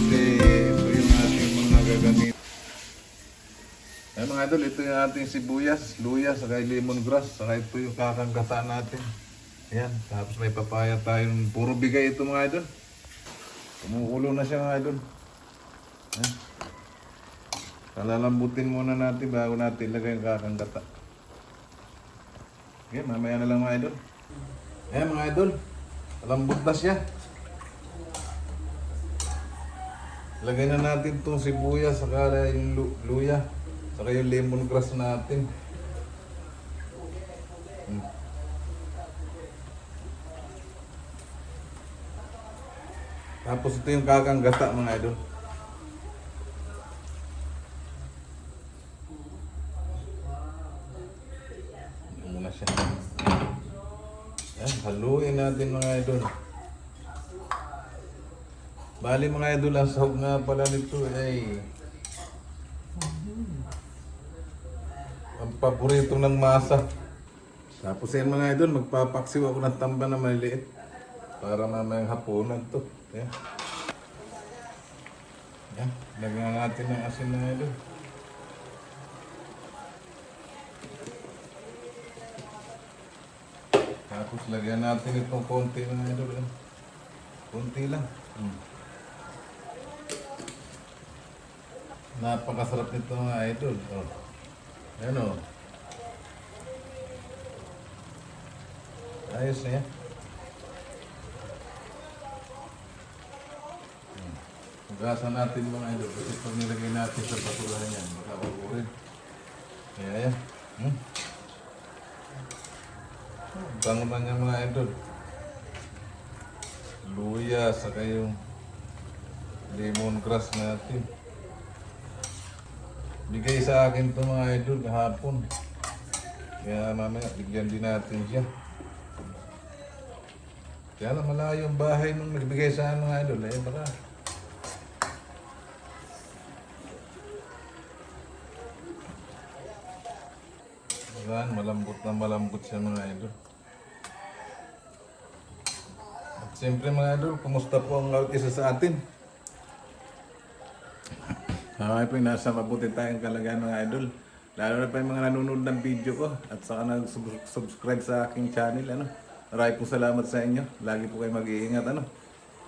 Kasi ito yung ating mga gagamit. Ay mga idol, ito yung ating sibuyas, luya, saka lemongrass, saka ito yung kakanggataan natin. Ayan, tapos may papaya tayong puro bigay ito mga idol. Kumukulo na siya mga idol. Ayan. Kalalambutin muna natin bago natin ilagay yung kakanggata. Okay, mamaya na lang mga idol. Ayan mga idol, lambot na siya. Lagay na natin itong sibuyas, saka yung luya, saka yung lemongrass natin. Tapos ito yung kakanggata mga idol. Yan muna siya. Yan, haluin natin mga idol. Bali mga idol, ang sahog nga pala nito ay ang paborito ng masa. Tapos yan mga idol, magpapaksiw ako ng tamba na maliliit para mamayang hapunan to. Yan. Yan, lagyan natin ng asin na idol. Tapos lagyan natin itong konti ng idol. Konti lang. Napakasarap nito mga idol. Oh. Ayan o. Ayos na yan. Hugasan natin mga idol kasi pag nilagay natin sa basurahan yan, makapagurin. Kaya yan. Bango na niya mga idol. Luya, saka yung lemongrass natin. Bigay sa akin ito mga idol kahapon. Kaya mamaya bigyan din natin siya. Kaya lang malayo yung bahay nung nagbigay sa akin mga idol. Eh baka yan, malambot na malambot siya mga idol. At siyempre mga idol, kumusta po ang isa sa atin? Ay po, nasa mabuti tayong kalagayan mga idol. Lalo na pa yung mga nanonood ng video ko at saka nag-subscribe sa aking channel. Maraming po salamat sa inyo. Lagi po kayo mag-iingat.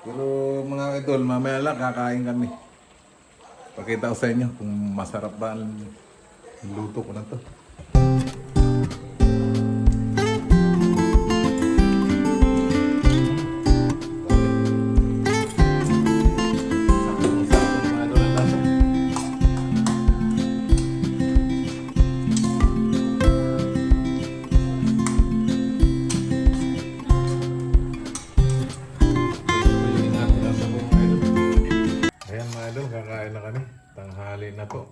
Pero mga idol, mamaya lang kakain kami. Pakita ko sa inyo kung masarap ba ang luto ko na to. Kakain na kami. Tanghali na po.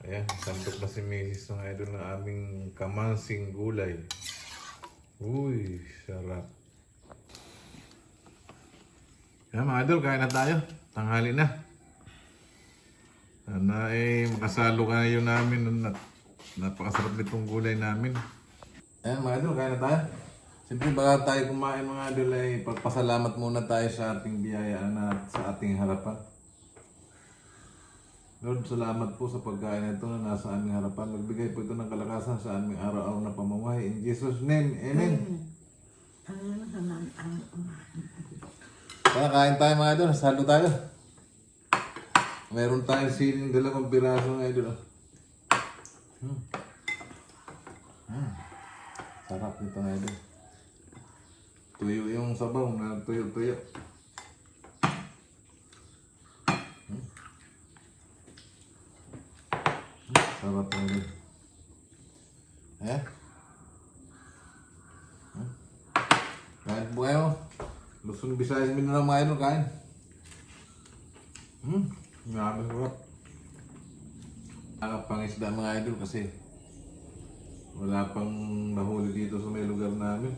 Ayan, sandok na si Mrs. ng idol ng aming kamansing gulay. Uy, sarap. Ayan mga idol, kain na tayo. Tanghali na. Sana makasalo kayo namin. Napakasarap nitong gulay namin. Ayan mga idol, kain na tayo. Siyempre baga tayo kumain mga idol ay pagpasalamat muna tayo sa ating biyayaan at sa ating harapan. Lord, salamat po sa pagkain na ito na nasa aming harapan. Magbigay po ito ng kalakasan sa aming araw-araw na pamumuhay. In Jesus' name, Amen. Kaya kain tayo mga idol, salo tayo. Meron tayong siling 2 piraso mga idol. Sarap nito mga idol. Tuyo yung sabaw na tuyo-tuyo. Sarap na yun. Kain po kayo. Luzon, Visayas, Mindanao mga idol, kain. Grabe sarap. Nakapangisda mga idol kasi wala pang nahuli dito sa may lugar namin.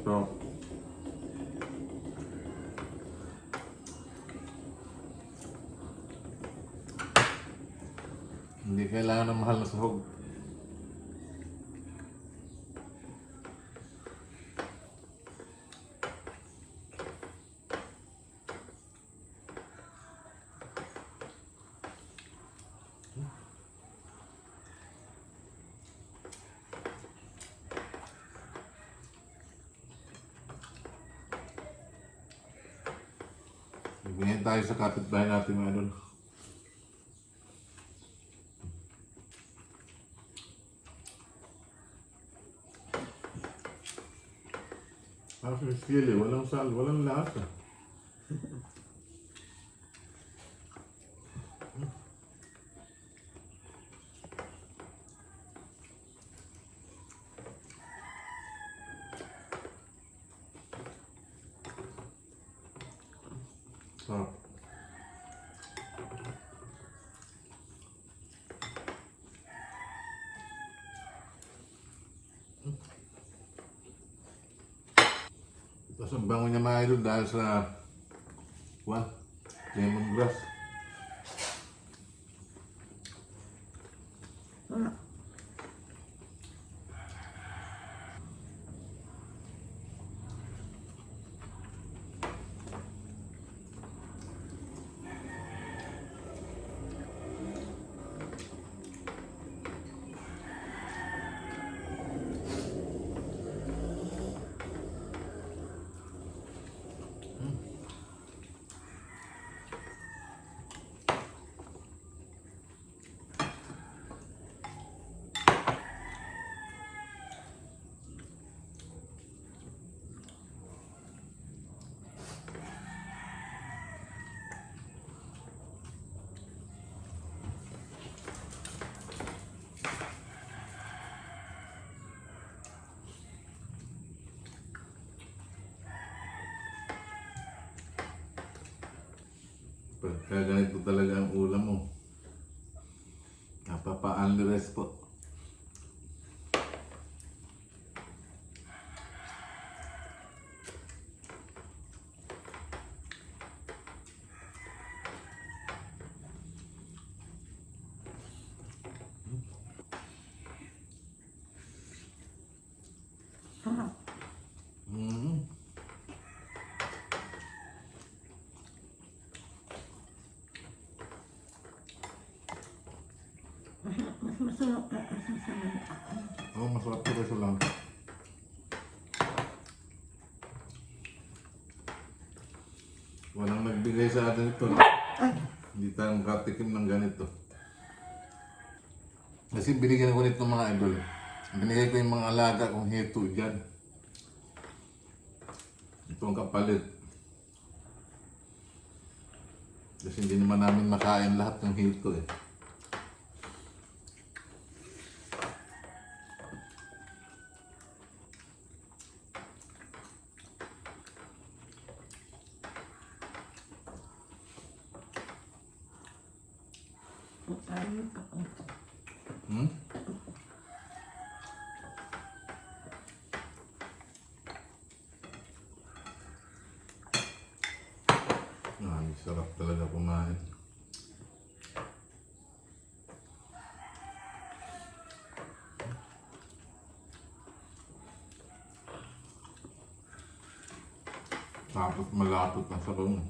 So, hindi kailangan ng mahal na sahog. Bingin tayo sa kapitbahay natin mga idol. Kasi sili, walang sal, walang lasa. Sarap. Tapos ang bango niya mga idol dahil sa lemongrass. Pagka ganito talaga ang ulam mo, napapa-unrest po. Mm. Oh, masarap po ito lang. Walang nagbigay sa atin ito. Hindi tayo makatikim ng ganito. Kasi binigyan ko nito mga idol. Binigay ko yung mga alaga kong hito dyan. Ito ang kapalit. Kasi hindi naman namin makain lahat ng hito eh. Hmm? Ay, sarap talaga kumain. Tapos malapot na sa bango.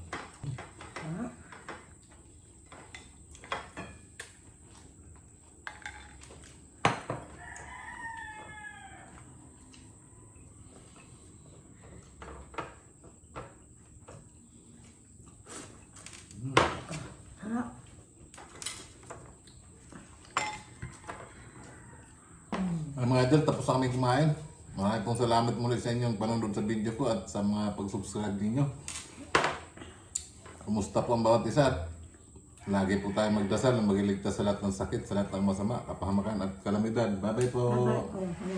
Ay, mga idol, tapos na kami kumain. Maraming pong salamat muli sa inyong panonood sa video ko at sa mga pag-subscribe ninyo. Kumusta po ang bawat isa? Lagi po tayo magdasal na magiligtas sa lahat ng sakit, sa lahat ng masama, kapahamakan at kalamidad. Bye-bye po! Bye-bye po.